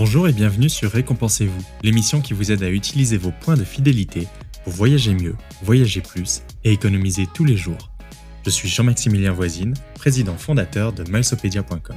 Bonjour et bienvenue sur Récompensez-vous, l'émission qui vous aide à utiliser vos points de fidélité pour voyager mieux, voyager plus et économiser tous les jours. Je suis Jean-Maximilien Voisine, président fondateur de Milesopedia.com.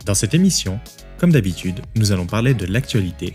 Dans cette émission, comme d'habitude, nous allons parler de l'actualité,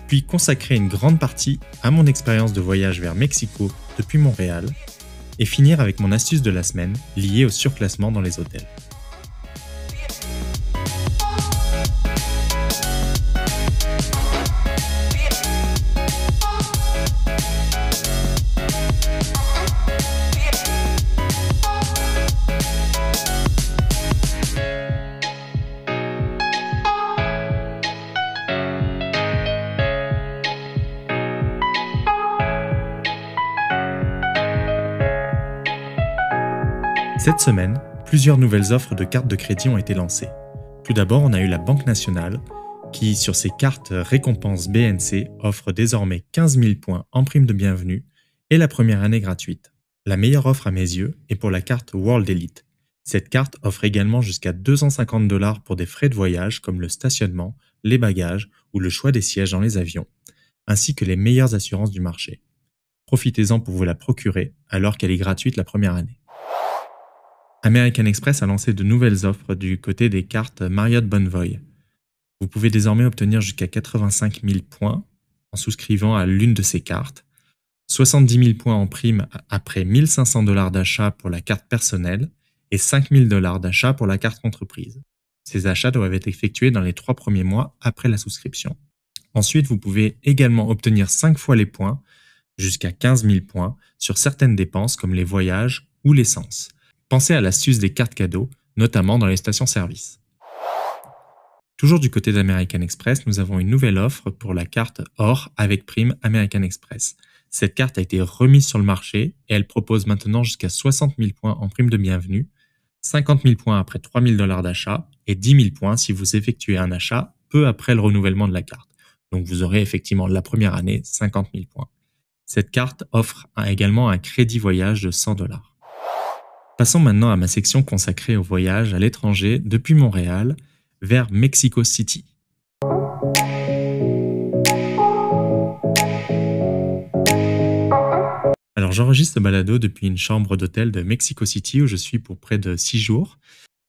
puis consacrer une grande partie à mon expérience de voyage vers Mexico depuis Montréal, et finir avec mon astuce de la semaine liée au surclassement dans les hôtels. Cette semaine, plusieurs nouvelles offres de cartes de crédit ont été lancées. Tout d'abord, on a eu la Banque nationale qui, sur ses cartes récompenses BNC, offre désormais 15 000 points en prime de bienvenue et la première année gratuite. La meilleure offre à mes yeux est pour la carte World Elite. Cette carte offre également jusqu'à 250 $ pour des frais de voyage comme le stationnement, les bagages ou le choix des sièges dans les avions, ainsi que les meilleures assurances du marché. Profitez-en pour vous la procurer alors qu'elle est gratuite la première année. American Express a lancé de nouvelles offres du côté des cartes Marriott Bonvoy. Vous pouvez désormais obtenir jusqu'à 85 000 points en souscrivant à l'une de ces cartes, 70 000 points en prime après 1 500 $ d'achat pour la carte personnelle et 5 000 $ d'achat pour la carte entreprise. Ces achats doivent être effectués dans les 3 premiers mois après la souscription. Ensuite, vous pouvez également obtenir 5 fois les points, jusqu'à 15 000 points, sur certaines dépenses comme les voyages ou l'essence. Pensez à l'astuce des cartes cadeaux, notamment dans les stations-service. Toujours du côté d'American Express, nous avons une nouvelle offre pour la carte Or avec prime American Express. Cette carte a été remise sur le marché et elle propose maintenant jusqu'à 60 000 points en prime de bienvenue, 50 000 points après 3 000 $ d'achat et 10 000 points si vous effectuez un achat peu après le renouvellement de la carte. Donc vous aurez effectivement la première année 50 000 points. Cette carte offre également un crédit voyage de 100 $. Passons maintenant à ma section consacrée au voyage à l'étranger depuis Montréal vers Mexico City. Alors j'enregistre ce balado depuis une chambre d'hôtel de Mexico City où je suis pour près de 6 jours.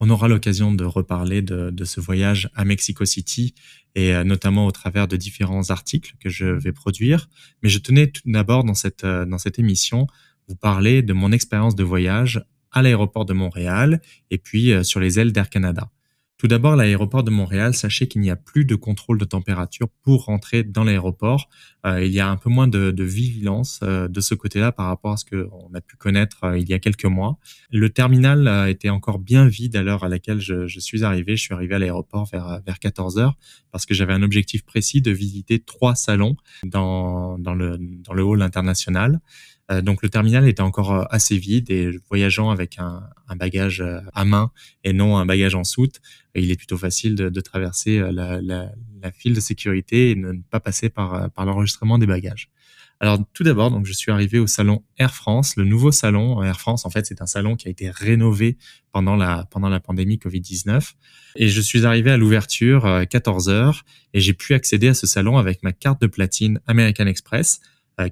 On aura l'occasion de reparler de ce voyage à Mexico City et notamment au travers de différents articles que je vais produire. Mais je tenais tout d'abord dans cette émission vous parler de mon expérience de voyage à l'aéroport de Montréal et puis sur les ailes d'Air Canada. Tout d'abord, l'aéroport de Montréal, sachez qu'il n'y a plus de contrôle de température pour rentrer dans l'aéroport. Il y a un peu moins de vigilance de ce côté-là par rapport à ce qu'on a pu connaître il y a quelques mois. Le terminal était encore bien vide à l'heure à laquelle je suis arrivé. Je suis arrivé à l'aéroport vers 14 h parce que j'avais un objectif précis de visiter 3 salons dans le hall international. Donc le terminal était encore assez vide et voyageant avec un bagage à main et non un bagage en soute, il est plutôt facile de traverser la file de sécurité et de ne pas passer par l'enregistrement des bagages. Alors tout d'abord, donc je suis arrivé au salon Air France, le nouveau salon Air France. En fait, c'est un salon qui a été rénové pendant la pandémie Covid-19 et je suis arrivé à l'ouverture 14 h et j'ai pu accéder à ce salon avec ma carte de platine American Express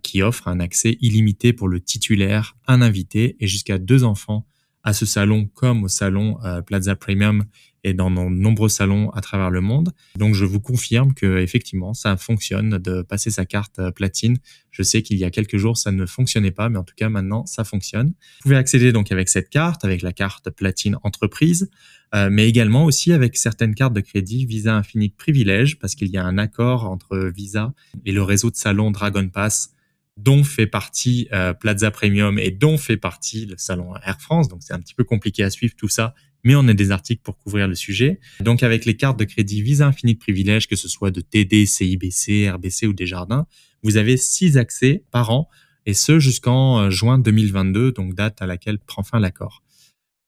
qui offre un accès illimité pour le titulaire, un invité et jusqu'à 2 enfants à ce salon comme au salon Plaza Premium et dans de nombreux salons à travers le monde. Donc je vous confirme que effectivement ça fonctionne de passer sa carte platine. Je sais qu'il y a quelques jours ça ne fonctionnait pas, mais en tout cas maintenant ça fonctionne. Vous pouvez accéder donc avec cette carte, avec la carte platine entreprise, mais également aussi avec certaines cartes de crédit Visa Infinite Privilège parce qu'il y a un accord entre Visa et le réseau de salons Dragon Pass dont fait partie Plaza Premium et dont fait partie le salon Air France. Donc c'est un petit peu compliqué à suivre tout ça, mais on a des articles pour couvrir le sujet. Donc avec les cartes de crédit Visa Infinite Privilège, que ce soit de TD, CIBC, RBC ou Desjardins, vous avez 6 accès par an et ce jusqu'en juin 2022, donc date à laquelle prend fin l'accord.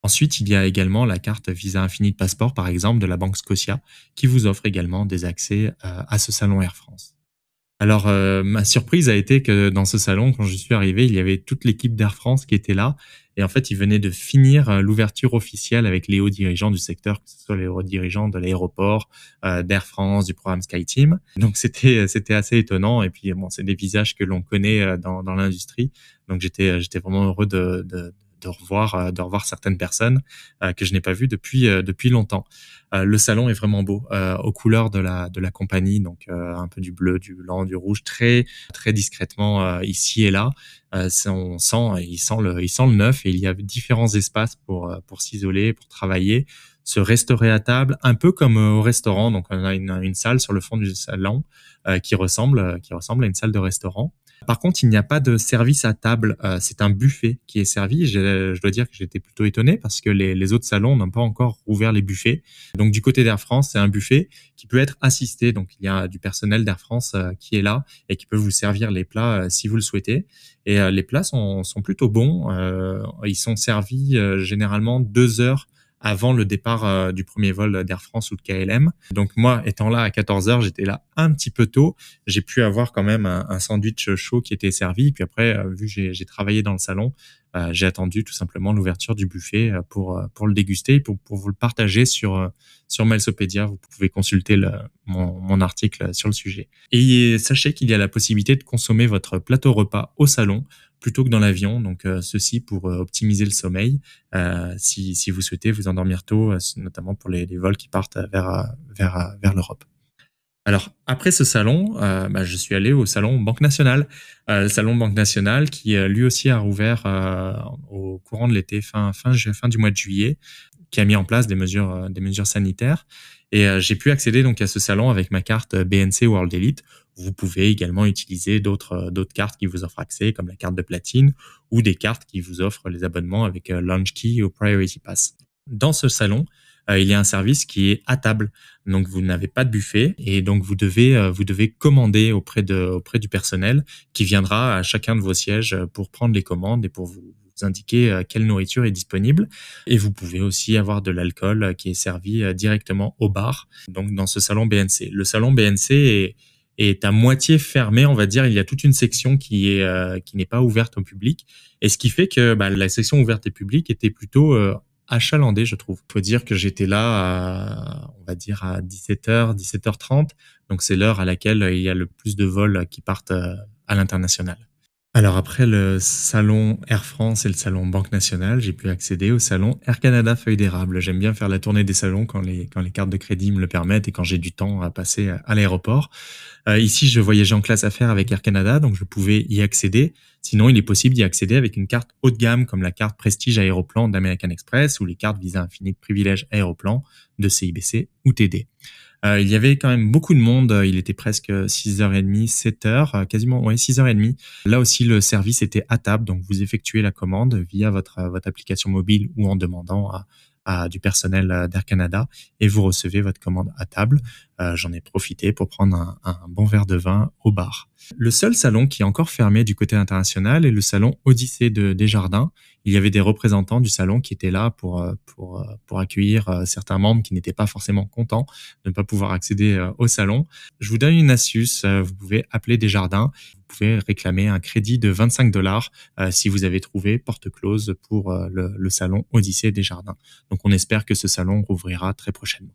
Ensuite, il y a également la carte Visa Infinite Passport, par exemple, de la Banque Scotia, qui vous offre également des accès à ce salon Air France. Alors, ma surprise a été que dans ce salon, quand je suis arrivé, il y avait toute l'équipe d'Air France qui était là Et en fait, ils venaient de finir l'ouverture officielle avec les hauts dirigeants du secteur, que ce soit les hauts dirigeants de l'aéroport, d'Air France, du programme SkyTeam. Donc c'était assez étonnant. Et puis bon, c'est des visages que l'on connaît dans l'industrie. Donc j'étais vraiment heureux de revoir certaines personnes que je n'ai pas vues depuis longtemps. Le salon est vraiment beau, aux couleurs de la compagnie, donc un peu du bleu, du blanc, du rouge, très discrètement ici et là. On sent, il sent le neuf, et il y a différents espaces pour s'isoler, pour travailler, se restaurer à table, un peu comme au restaurant. Donc on a une salle sur le fond du salon qui ressemble à une salle de restaurant. Par contre, il n'y a pas de service à table. C'est un buffet qui est servi. Je dois dire que j'étais plutôt étonné parce que les autres salons n'ont pas encore ouvert les buffets. Donc, du côté d'Air France, c'est un buffet qui peut être assisté. Donc, il y a du personnel d'Air France qui est là et qui peut vous servir les plats si vous le souhaitez. Et les plats sont plutôt bons. Ils sont servis généralement 2 heures avant le départ du premier vol d'Air France ou de KLM. Donc moi, étant là à 14 heures, j'étais là un petit peu tôt. J'ai pu avoir quand même un sandwich chaud qui était servi. Puis après, vu que j'ai travaillé dans le salon, j'ai attendu tout simplement l'ouverture du buffet pour le déguster et pour vous le partager sur Milesopedia. Vous pouvez consulter mon article sur le sujet. Et sachez qu'il y a la possibilité de consommer votre plateau repas au salon plutôt que dans l'avion. Donc ceci pour optimiser le sommeil si vous souhaitez vous endormir tôt, notamment pour les vols qui partent vers l'Europe. Alors, après ce salon, je suis allé au salon Banque Nationale. Le salon Banque Nationale qui, lui aussi, a rouvert au courant de l'été, fin du mois de juillet, qui a mis en place des mesures sanitaires. Et j'ai pu accéder donc à ce salon avec ma carte BNC World Elite. Vous pouvez également utiliser d'autres cartes qui vous offrent accès, comme la carte de platine ou des cartes qui vous offrent les abonnements avec Launch Key ou Priority Pass. Dans ce salon, il y a un service qui est à table. Donc, vous n'avez pas de buffet et donc vous devez commander auprès du personnel qui viendra à chacun de vos sièges pour prendre les commandes et pour vous indiquer quelle nourriture est disponible. Et vous pouvez aussi avoir de l'alcool qui est servi directement au bar. Donc, dans ce salon BNC. Le salon BNC est à moitié fermé, on va dire. Il y a toute une section qui n'est pas ouverte au public. Et ce qui fait que la section ouverte au public était plutôt achalandé, je trouve. Faut dire que j'étais là on va dire à 17h, 17h30. Donc, c'est l'heure à laquelle il y a le plus de vols qui partent à l'international. Alors, après le salon Air France et le salon Banque Nationale, j'ai pu accéder au salon Air Canada Feuille d'érable. J'aime bien faire la tournée des salons quand les cartes de crédit me le permettent et quand j'ai du temps à passer à l'aéroport. Ici, je voyageais en classe affaires avec Air Canada, donc je pouvais y accéder. Sinon, il est possible d'y accéder avec une carte haut de gamme comme la carte Prestige Aéroplan d'American Express ou les cartes Visa Infinite Privilège Aéroplan de CIBC ou TD. Il y avait quand même beaucoup de monde. Il était presque 6h30, 7h, quasiment, ouais, 6h30. Là aussi, le service était à table. Donc, vous effectuez la commande via votre application mobile ou en demandant à du personnel d'Air Canada et vous recevez votre commande à table. J'en ai profité pour prendre un bon verre de vin au bar. Le seul salon qui est encore fermé du côté international est le salon Odyssée de Desjardins. Il y avait des représentants du salon qui étaient là pour accueillir certains membres qui n'étaient pas forcément contents de ne pas pouvoir accéder au salon. Je vous donne une astuce, vous pouvez appeler Desjardins, vous pouvez réclamer un crédit de 25 $ si vous avez trouvé porte close pour le salon Odyssée Desjardins. Donc on espère que ce salon rouvrira très prochainement.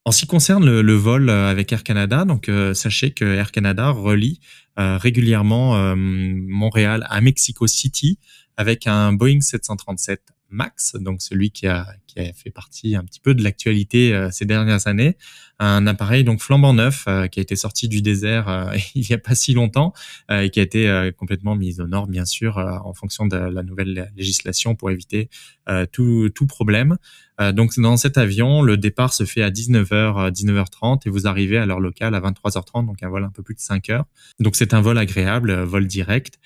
En ce qui concerne le vol avec Air Canada, donc sachez que Air Canada relie régulièrement Montréal à Mexico City avec un Boeing 737 MAX, donc celui qui a fait partie un petit peu de l'actualité ces dernières années, un appareil donc flambant neuf qui a été sorti du désert il y a pas si longtemps et qui a été complètement mis aux normes bien sûr en fonction de la nouvelle législation pour éviter tout problème. Donc dans cet avion, le départ se fait à 19h, 19h30 et vous arrivez à l'heure locale à 23h30, donc un vol un peu plus de 5 heures. Donc c'est un vol agréable, vol direct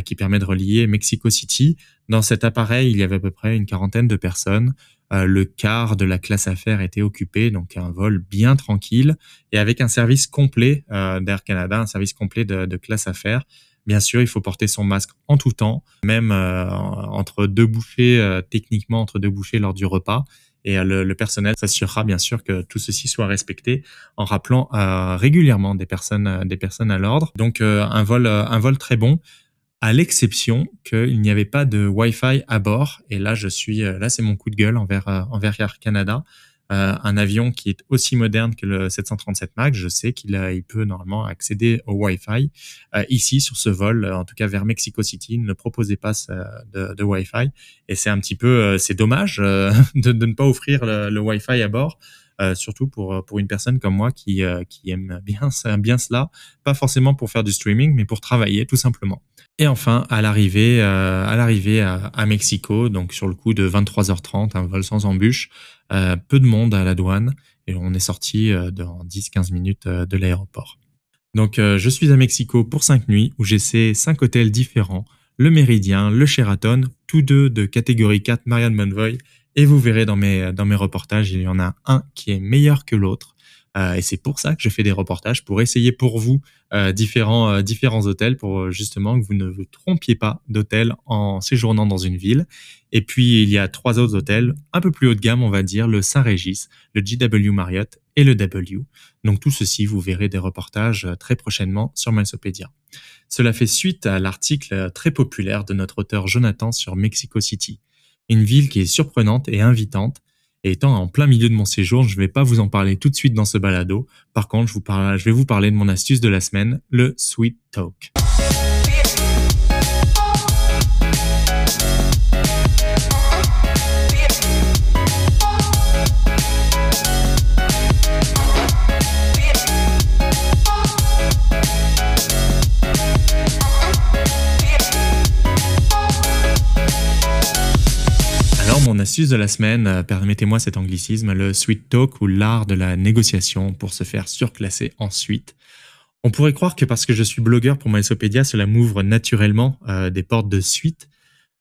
qui permet de relier Mexico City. Dans cet appareil, il y avait à peu près une quarantaine de personnes. Le quart de la classe affaires était occupé, donc un vol bien tranquille et avec un service complet d'Air Canada, un service complet de classe affaires. Bien sûr, il faut porter son masque en tout temps, même entre deux bouchées, techniquement entre deux bouchées lors du repas. Et le personnel s'assurera bien sûr que tout ceci soit respecté en rappelant régulièrement des personnes à l'ordre. Donc un vol très bon. à l'exception qu'il n'y avait pas de Wi-Fi à bord. Et là, là, c'est mon coup de gueule envers Air Canada. Un avion qui est aussi moderne que le 737 MAX, je sais il peut normalement accéder au Wi-Fi. Ici, sur ce vol, en tout cas vers Mexico City, il ne proposait pas de Wi-Fi. Et c'est un petit peu, c'est dommage de ne pas offrir le Wi-Fi à bord. Surtout pour une personne comme moi qui aime bien cela, pas forcément pour faire du streaming, mais pour travailler tout simplement. Et enfin, à l'arrivée à Mexico, donc sur le coup de 23h30, un vol sans embûche, peu de monde à la douane et on est sorti dans 10-15 minutes de l'aéroport. Donc je suis à Mexico pour 5 nuits où j'essaie 5 hôtels différents, le Méridien, le Sheraton, tous deux de catégorie 4 Marriott Bonvoy. Et vous verrez dans mes reportages, il y en a un qui est meilleur que l'autre. Et c'est pour ça que je fais des reportages, pour essayer pour vous différents hôtels, pour justement que vous ne vous trompiez pas d'hôtel en séjournant dans une ville. Et puis, il y a 3 autres hôtels un peu plus haut de gamme, on va dire, le Saint-Régis, le JW Marriott et le W. Donc tout ceci, vous verrez des reportages très prochainement sur Milesopedia. Cela fait suite à l'article très populaire de notre auteur Jonathan sur Mexico City. Une ville qui est surprenante et invitante. Et étant en plein milieu de mon séjour, je ne vais pas vous en parler tout de suite dans ce balado. Par contre, je vais vous parler de mon astuce de la semaine, le Sweet Talk. Mon astuce de la semaine, permettez-moi cet anglicisme, le sweet talk ou l'art de la négociation pour se faire surclasser ensuite. On pourrait croire que parce que je suis blogueur pour Milesopedia, cela m'ouvre naturellement des portes de suite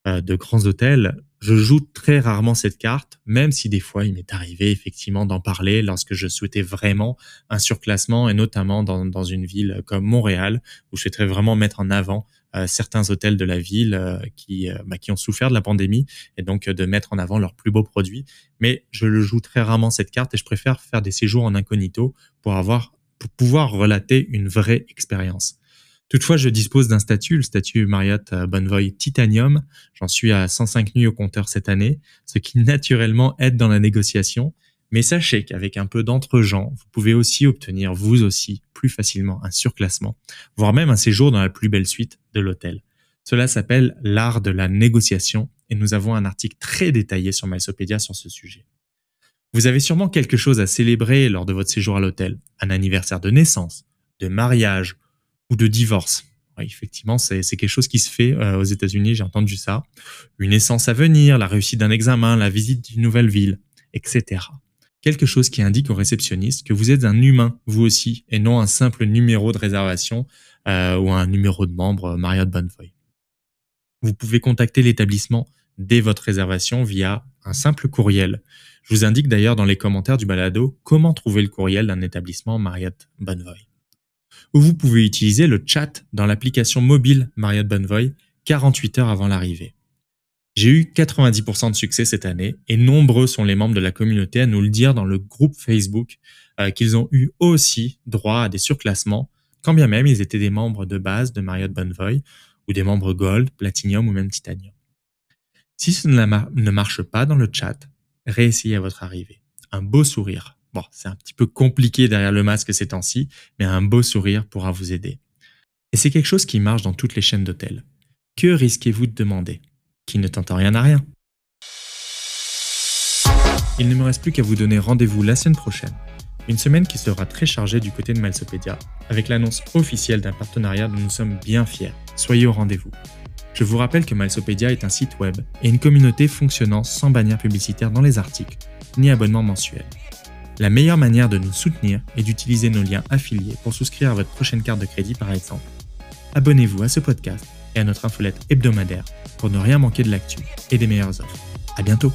de grands hôtels. Je joue très rarement cette carte, même si des fois il m'est arrivé effectivement d'en parler lorsque je souhaitais vraiment un surclassement et notamment dans une ville comme Montréal où je souhaiterais vraiment mettre en avant certains hôtels de la ville qui ont souffert de la pandémie et donc de mettre en avant leurs plus beaux produits. Mais je le joue très rarement cette carte et je préfère faire des séjours en incognito pour pouvoir relater une vraie expérience. Toutefois, je dispose d'un statut, le statut Marriott Bonvoy Titanium. J'en suis à 105 nuits au compteur cette année, ce qui naturellement aide dans la négociation. Mais sachez qu'avec un peu d'entre-gens, vous pouvez aussi obtenir, vous aussi, plus facilement un surclassement, voire même un séjour dans la plus belle suite de l'hôtel. Cela s'appelle l'art de la négociation et nous avons un article très détaillé sur Milesopedia sur ce sujet. Vous avez sûrement quelque chose à célébrer lors de votre séjour à l'hôtel, un anniversaire de naissance, de mariage ou de divorce. Oui, effectivement, c'est quelque chose qui se fait aux États-Unis, j'ai entendu ça. Une naissance à venir, la réussite d'un examen, la visite d'une nouvelle ville, etc. Quelque chose qui indique au réceptionniste que vous êtes un humain, vous aussi, et non un simple numéro de réservation ou un numéro de membre Marriott Bonvoy. Vous pouvez contacter l'établissement dès votre réservation via un simple courriel. Je vous indique d'ailleurs dans les commentaires du balado comment trouver le courriel d'un établissement Marriott Bonvoy. Ou vous pouvez utiliser le chat dans l'application mobile Marriott Bonvoy 48 heures avant l'arrivée. J'ai eu 90% de succès cette année et nombreux sont les membres de la communauté à nous le dire dans le groupe Facebook qu'ils ont eu aussi droit à des surclassements, quand bien même ils étaient des membres de base de Marriott Bonvoy ou des membres Gold, Platinum ou même Titanium. Si ce ne marche pas dans le chat, réessayez à votre arrivée. Un beau sourire. Bon, c'est un petit peu compliqué derrière le masque ces temps-ci, mais un beau sourire pourra vous aider. Et c'est quelque chose qui marche dans toutes les chaînes d'hôtels. Que risquez-vous de demander ? Qui ne tente rien à rien. Il ne me reste plus qu'à vous donner rendez-vous la semaine prochaine. Une semaine qui sera très chargée du côté de Milesopedia, avec l'annonce officielle d'un partenariat dont nous sommes bien fiers. Soyez au rendez-vous. Je vous rappelle que Milesopedia est un site web et une communauté fonctionnant sans bannière publicitaire dans les articles, ni abonnement mensuel. La meilleure manière de nous soutenir est d'utiliser nos liens affiliés pour souscrire à votre prochaine carte de crédit par exemple. Abonnez-vous à ce podcast et à notre infolette hebdomadaire pour ne rien manquer de l'actu et des meilleures offres. À bientôt!